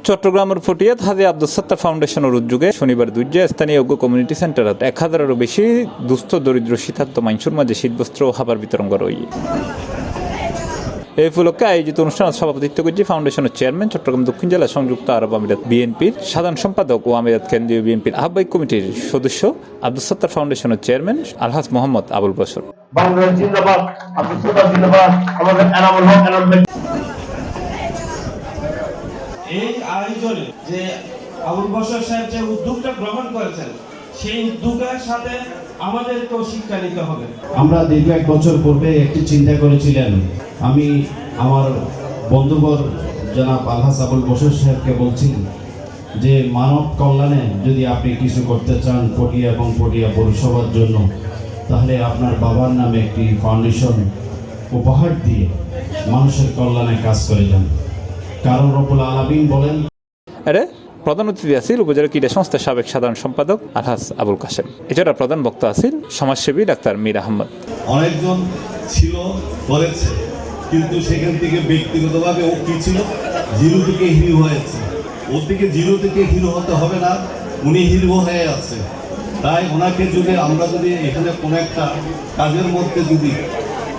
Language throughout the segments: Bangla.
চট্টগ্রামের ফটিয়াত হাজী আব্দুল সত্তার ফাউন্ডেশনের উদ্যোগে শনিবার দুইটা স্থানীয় কমিউনিটি সেন্টারত 1000-এরও বেশি দুস্থ দরিদ্র শীতার্থ মানুষের মাঝে শীতবস্ত্র ও খাবার বিতরণ করা হয়। এই উপলক্ষে আয়োজিত অনুষ্ঠানে সভাপতিত্ব করছে ফাউন্ডেশনের চেয়ারম্যান, চট্টগ্রাম দক্ষিণ জেলা সংযুক্ত আরব আমিরাত বিএনপির সাধারণ সম্পাদক ও আমিরাত কেন্দ্রীয় বিএনপির আহ্বায়ক কমিটির সদস্য আব্দুল সত্তার ফাউন্ডেশনের চেয়ারম্যান আলহাজ মোহাম্মদ আবুল বশর। এই আয়োজনে যে আবুল বশর সাহেব যে উদ্যোগটা গ্রহণ করেছেন, সেই উদ্যোগের সাথে আমাদেরকেও শিক্ষা নিতে হবে। আমরা দীর্ঘ 1 বছর পূর্বে একটি চিন্তা করেছিলেন, আমি আমার বন্ধুবর জনাব আলহাজ আবুল বশর সাহেবকে বলছি যে মানব কল্যাণে যদি আপনি কিছু করতে চান পটিয়া এবং পটিয়া পৌরসভার জন্য, তাহলে আপনার বাবার নামে একটি ফাউন্ডেশন উপহার দিয়ে মানুষের কল্যাণে কাজ করে যান। কারণ রব্বুল আলামিন বলেন। প্রধান অতিথি আছেন উপজেলা ক্রীড়া সংস্থার সাবেক সাধারণ সম্পাদক আলহাজ আবুল কাশেম। এছাড়া প্রধান বক্তা আছেন সমাজসেবী ডাক্তার মীর আহমদ। অনেকজন ছিল করেছে, কিন্তু সেখান থেকে ব্যক্তিগতভাবে ও কি ছিল, জিরো থেকে হিরো হয়েছে। ওর থেকে জিরো থেকে হিরো হতে হবে না, উনি হিরো হয়ে আছে। তাই ওনাকে যদি আমরা এখানে কোনো একটা কাজের মধ্যে যদি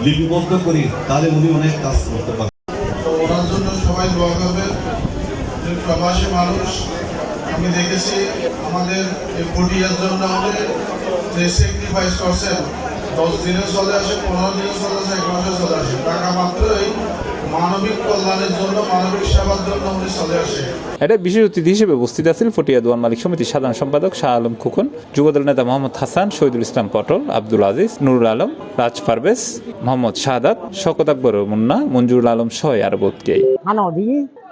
লিপিবদ্ধ করি, তাহলে উনি অনেক কাজ করতে পারেন। ওনার জন্য সবাই দোয়া করবেন। প্রবাসী মানুষ আমি দেখেছি আমাদের এই পটিয়ার জন্য আমাদের যে স্যাক্রিফাইস করছেন, 10 দিনে চলে আসে, 15 দিনে চলে আসে, 1 মাসে চলে আসে, টাকা মাত্রই মানবিক কল্যাণের জন্য, মানবিক সেবার জন্য উনি চলে আসে। বিশেষ অতিথি হিসেবে উপস্থিত আছেন ফটিয়া দোয়ান মালিক সমিতির সাধারণ সম্পাদক শাহ আলম খোকন, যুবদল নেতা মোহাম্মদ হাসান, শহীদুল ইসলাম পটল, আব্দুল আজিজ, নুরুল আলম, রাজ পারভেজ, মোহাম্মদ শাহাদাত, শওকত আকবর মুন্না, মঞ্জুরুল আলম সহ আরো বোধকেই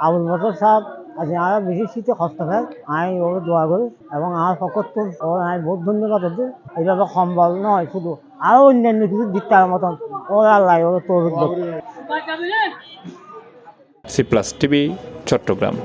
আবুল বশর সাহেব আজ আর বেশি শীতে কষ্ট হয়, আমি ওর দোয়া করি এবং আমার পক্ষ আমি বহুত ধন্যবাদ হচ্ছে। এইভাবে সম্বল নয়, শুধু আরো অন্যান্য কিছু দিকটার মতন ওর আল্লাহ ওর তৌফিক। C+ TV Chittagong.